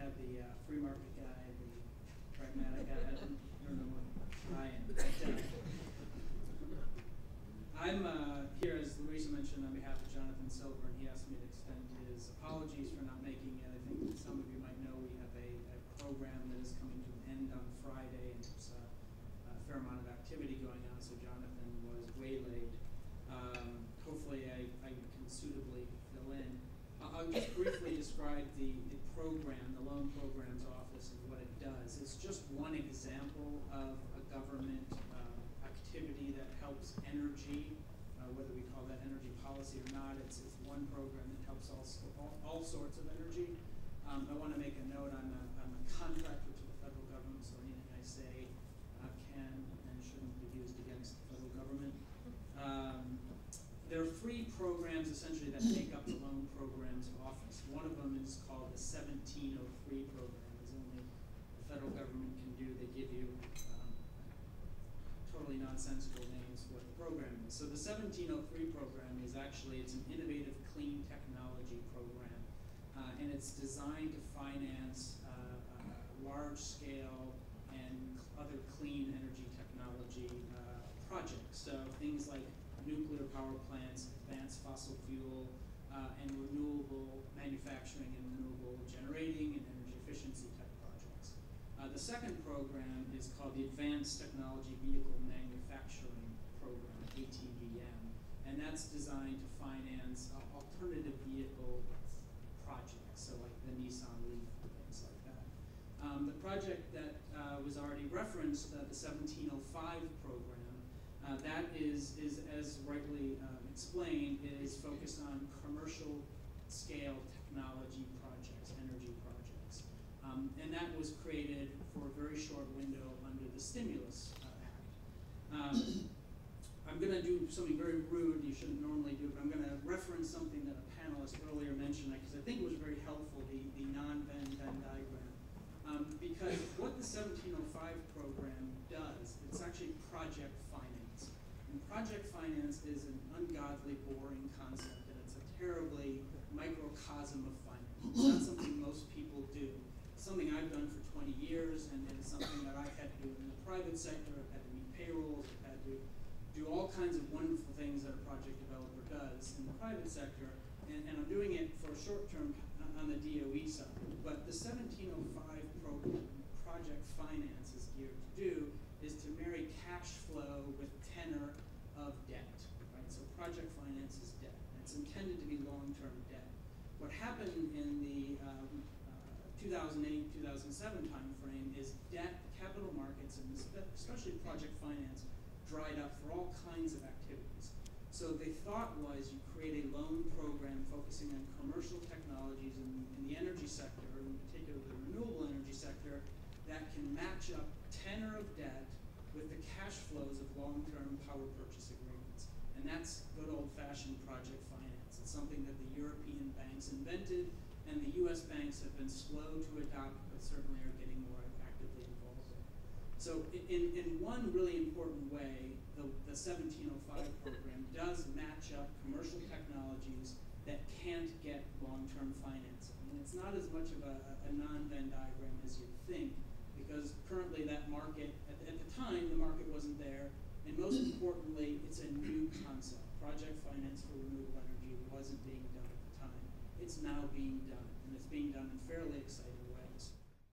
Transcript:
had the free market guy, the pragmatic guy. I don't know what I am. But, I'm here, as Louisa mentioned, on behalf of Jonathan Silver, and he asked me to extend his apologies for not making it. I think that some of you might know we have a program that is coming to an end on Friday, and there's a fair amount of activity going on, so Jonathan was waylaid. Hopefully I can suitably fill in. I'll just briefly describe the program, the Loan Programs Office, and what it does. It's just one example of a government activity that helps energy, whether we call that energy policy or not. It's one program that helps all sorts of energy. I want to make a note, I'm a contractor to the federal government, so anything I say can and shouldn't be used against the federal government. There are 3 programs essentially that make up the Loan Programs Office. One of them is called the 1703 program, as only the federal government can do. They give you totally nonsensical names for what the program is. So the 1703 program is actually, it's an innovative clean technology program, and it's designed to finance large-scale and other clean energy technology projects. So things like nuclear power plants, advanced fossil fuel, and renewable manufacturing and renewable generating and energy efficiency type projects. The second program is called the Advanced Technology Vehicle Manufacturing Program, ATVM, and that's designed to finance alternative vehicle projects, so like the Nissan Leaf and things like that. The project that was already referenced, the 1705 program, that is, as rightly explained, is focused on commercial scale technology projects, energy projects. And that was created for a very short window under the Stimulus Act. I'm going to do something very rude you shouldn't normally do, but I'm going to reference something that a panelist earlier mentioned, because I think it was very helpful, the non-Venn diagram. Because what the 1705 program does, it's actually project finance. And project finance is an ungodly, boring concept, and it's a terribly microcosm of finance. It's not something most people do. It's something I've done for 20 years, and it's something that I've had to do in the private sector. I've had to meet payrolls, I've had to do all kinds of wonderful things that a project developer does in the private sector, and I'm doing it for a short term on the DOE side. But the 1705 program, project finance, is geared to do is to marry cash flow with tenor of debt, right? So project finance is debt, and it's intended to be long-term debt. What happened in the 2008-2007 timeframe is debt, capital markets, and especially project finance, dried up for all kinds of activities. So the thought was you create a loan program focusing on commercial technologies in the energy sector, in particular the renewable energy sector, that can match up tenor of debt with the cash flows of long-term power purchase agreements. And that's good old-fashioned project finance. It's something that the European banks invented, and the US banks have been slow to adopt, but certainly are getting more actively involved in. So in one really important way, the 1705 program does match up commercial technologies that can't get long-term financing. And it's not as much of a non-Venn diagram as you'd think, because currently that market, at the time, the market wasn't there, and most importantly, it's a new concept. Project finance for renewable energy wasn't being done at the time. It's now being done, and it's being done in fairly exciting